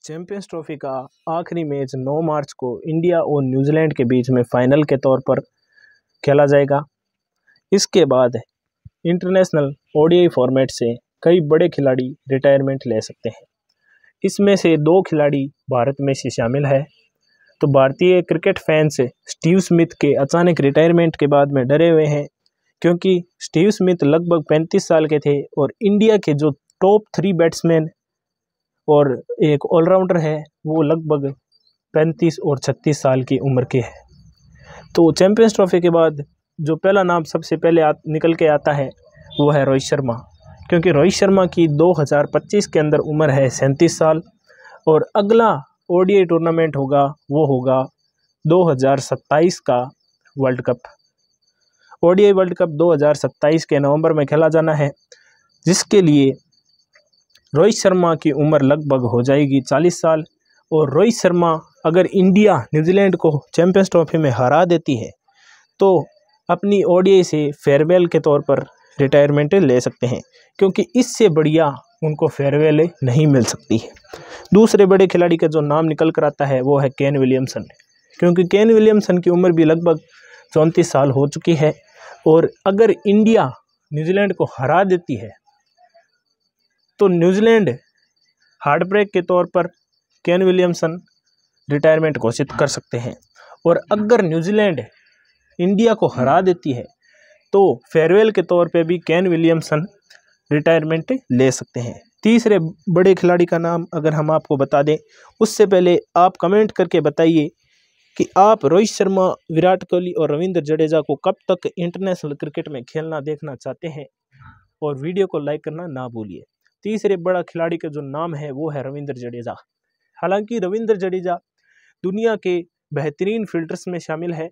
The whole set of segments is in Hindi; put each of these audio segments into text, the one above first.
चैंपियंस ट्रॉफी का आखिरी मैच 9 मार्च को इंडिया और न्यूजीलैंड के बीच में फाइनल के तौर पर खेला जाएगा। इसके बाद इंटरनेशनल ओडीआई फॉर्मेट से कई बड़े खिलाड़ी रिटायरमेंट ले सकते हैं। इसमें से 2 खिलाड़ी भारत में से शामिल है। तो भारतीय क्रिकेट फैंस स्टीव स्मिथ के अचानक रिटायरमेंट के बाद में डरे हुए हैं, क्योंकि स्टीव स्मिथ लगभग 35 साल के थे और इंडिया के जो टॉप 3 बैट्समैन और एक ऑलराउंडर है वो लगभग 35 और 36 साल की उम्र के हैं। तो चैंपियंस ट्रॉफी के बाद जो पहला नाम सबसे पहले निकल के आता है वो है रोहित शर्मा, क्योंकि रोहित शर्मा की 2025 के अंदर उम्र है 37 साल और अगला ओडीआई टूर्नामेंट होगा वो होगा 2027 का world cup. ODI world cup 2027 के नवंबर में खेला जाना है, जिसके लिए रोहित शर्मा की उम्र लगभग हो जाएगी 40 साल। और रोहित शर्मा अगर इंडिया न्यूजीलैंड को चैंपियंस ट्रॉफी में हरा देती है तो अपनी ओडीआई से फेयरवेल के तौर पर रिटायरमेंट ले सकते हैं, क्योंकि इससे बढ़िया उनको फेयरवेल नहीं मिल सकती है। दूसरे बड़े खिलाड़ी का जो नाम निकल कर आता है वो है केन विलियमसन, क्योंकि केन विलियमसन की उम्र भी लगभग 34 साल हो चुकी है और अगर इंडिया न्यूजीलैंड को हरा देती है तो न्यूजीलैंड हार्ट ब्रेक के तौर पर केन विलियमसन रिटायरमेंट घोषित कर सकते हैं। और अगर न्यूजीलैंड इंडिया को हरा देती है तो फेयरवेल के तौर पे भी केन विलियमसन रिटायरमेंट ले सकते हैं। तीसरे बड़े खिलाड़ी का नाम अगर हम आपको बता दें, उससे पहले आप कमेंट करके बताइए कि आप रोहित शर्मा, विराट कोहली और रविंद्र जडेजा को कब तक इंटरनेशनल क्रिकेट में खेलना देखना चाहते हैं, और वीडियो को लाइक करना ना भूलिए। तीसरे बड़ा खिलाड़ी का जो नाम है वो है रविंद्र जडेजा। हालांकि रविंद्र जडेजा दुनिया के बेहतरीन फील्डर्स में शामिल है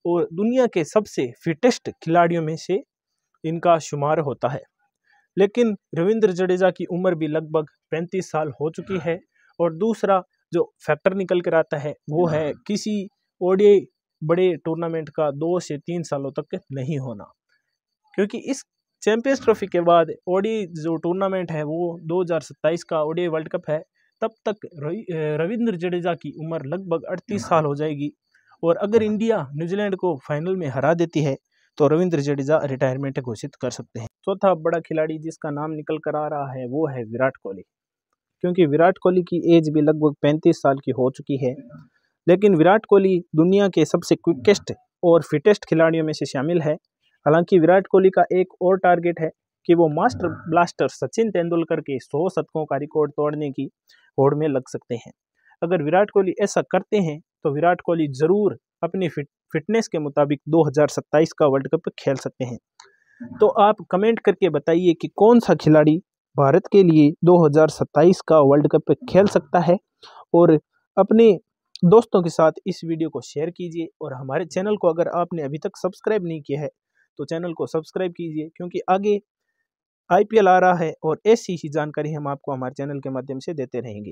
और दुनिया के सबसे फिटेस्ट खिलाड़ियों में से इनका शुमार होता है, लेकिन रविंद्र जडेजा की उम्र भी लगभग 35 साल हो चुकी है। और दूसरा जो फैक्टर निकल कर आता है वो है किसी ओडीआई बड़े टूर्नामेंट का 2 से 3 सालों तक नहीं होना, क्योंकि इस चैंपियंस ट्रॉफी के बाद ओडीआई जो टूर्नामेंट है वो 2027 का ओडीआई वर्ल्ड कप है। तब तक रविंद्र जडेजा की उम्र लगभग 38 साल हो जाएगी और अगर इंडिया न्यूजीलैंड को फाइनल में हरा देती है तो रविंद्र जडेजा रिटायरमेंट घोषित कर सकते हैं। चौथा बड़ा खिलाड़ी जिसका नाम निकल कर आ रहा है वो है विराट कोहली, क्योंकि विराट कोहली की एज भी लगभग 35 साल की हो चुकी है, लेकिन विराट कोहली दुनिया के सबसे क्विकेस्ट और फिटेस्ट खिलाड़ियों में से शामिल है। हालांकि विराट कोहली का एक और टारगेट है कि वो मास्टर ब्लास्टर सचिन तेंदुलकर के 100 शतकों का रिकॉर्ड तोड़ने की होड़ में लग सकते हैं। अगर विराट कोहली ऐसा करते हैं तो विराट कोहली जरूर अपनी फिटनेस के मुताबिक 2027 का वर्ल्ड कप खेल सकते हैं। तो आप कमेंट करके बताइए कि कौन सा खिलाड़ी भारत के लिए 2027 का वर्ल्ड कप खेल सकता है, और अपने दोस्तों के साथ इस वीडियो को शेयर कीजिए। और हमारे चैनल को अगर आपने अभी तक सब्सक्राइब नहीं किया है तो चैनल को सब्सक्राइब कीजिए, क्योंकि आगे आईपीएल आ रहा है और ऐसी ही जानकारी हम आपको हमारे चैनल के माध्यम से देते रहेंगे।